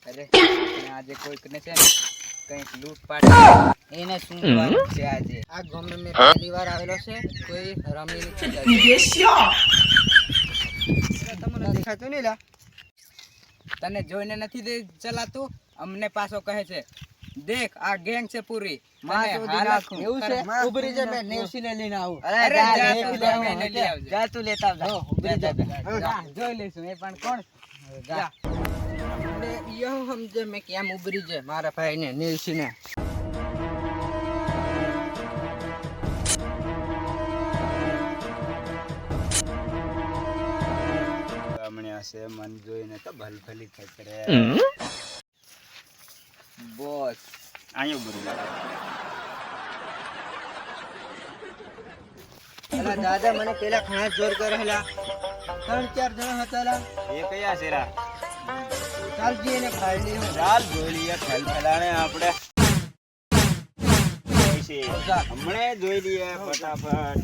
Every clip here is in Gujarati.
અરે આપણે આજે કોઈકને છે ને કંઈક લૂંટપાટ એને શું કરવાનું છે આજે? આ ગામે મેં પહેલી વાર આવેલો છે, કોઈ રમી નથી તમને દેખાતું નહીં લા? તને જોઈને નથી ચલાતું, અમને પાછો કહે છે દેખ આ ગેંગ છે પૂરી. મને હાલત એવું છે? ખરાબ. ઉભરી જા, મેં નેવસીને લઈને આવું. અરે જા તું જા, જા, મેં લઈ આવજે. જા તું લેતા આવજે. ઉભરી જા. જા, જોઈ લઈશું એ પણ કોણ. જા. એટલે યો સમજે મેં કેમ ઉભરી છે મારા ભાઈને નેવસીને. ગામણ્યા છે મન જોઈને તો ભલભલી ખતરે. બોસ આયો બરોબર. અલા દાદા મને પેલા ઘણા જોર કરેલા, 3-4 જણા હતા લા. એ કયા શેરા? ચાલજી એને ખાઈ લઈએ. ચાલ જોઈ લઈએ ખલખલાને આપણે. હમણે જોઈ લઈએ ફટાફટ.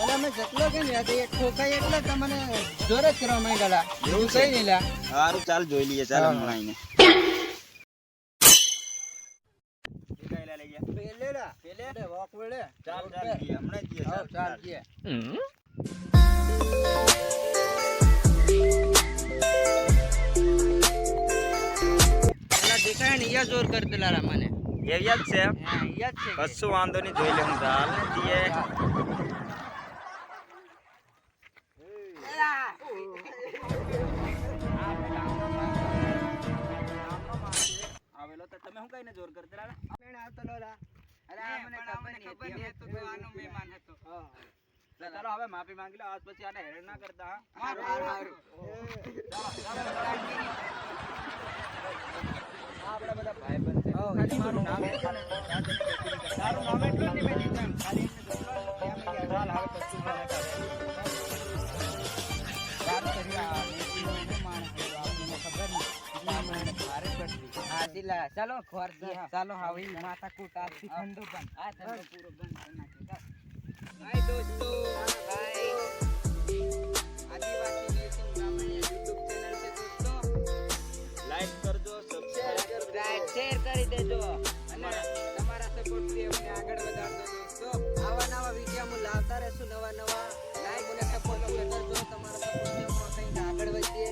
ઓલા મેં જેટલો કે ને એ ઠોકાઈ એટલે તમને જોર જ કરવા માંડ્યા. એવું કઈ નહીં લા. સારું ચાલ જોઈ લઈએ. ચાલ હમણાં આઈને. પેલે લા, પેલે વોક વેળે. ચાલ ચાલ જઈએ, હમણાં જઈએ. હા, ચાલ જઈએ. પેલા દેખાય ને યા જોર કરી દેલા મને. એવી જ છે. હા, યા જ છે. કશું વાંધો નહીં, જોઈ લેવું. ચાલ ને જઈએ. આવેલો તો તમે શું કઈને જોર કરતા હતા? મેં આવતો લોલા. અરે મને ખબર નહીં હતો તો આનો મહેમાન હતો. ચાલો હવે માફી માંગી લો, આજ પછી આને હેરાન ના કરતા. હારું. આપણા બધા ભાઈબંધ છે. ખાલી મારું નામ લેજો ને. તારું નામ એટલું નહીં મેં લીધું એમ. ખાલી એમને જોડવાનું કેમ ગયા. ચાલ હવે કશું ના કરે. વાત કરી આ મેચીનો એનો માણસ હતો. આપણને ખબર નહીં. એટલે આપણે એને ભારે પડતી. હા દિલા, ચાલો ઘર જઈએ. ચાલો હવે માથા કૂટ આજથી ઠંડો પણ. આ ઠંડો પૂરો બંધ કરી નાખ્યો. હાય દોસ્તો, હાય. આદિવાસી નેશન ગામની YouTube ચેનલ છે દોસ્તો. લાઈક કરજો, સબસ્ક્રાઇબ શેર કરી દેજો. અને તમારા સપોર્ટથી અમને આગળ વધારજો દોસ્તો. આવા નવા વિડીયો હું લાવતા રહેશું, નવા લાઈક અને સપોર્ટ કરજો. તમારા સપોર્ટથી અમે કંઈક આગળ વધીએ.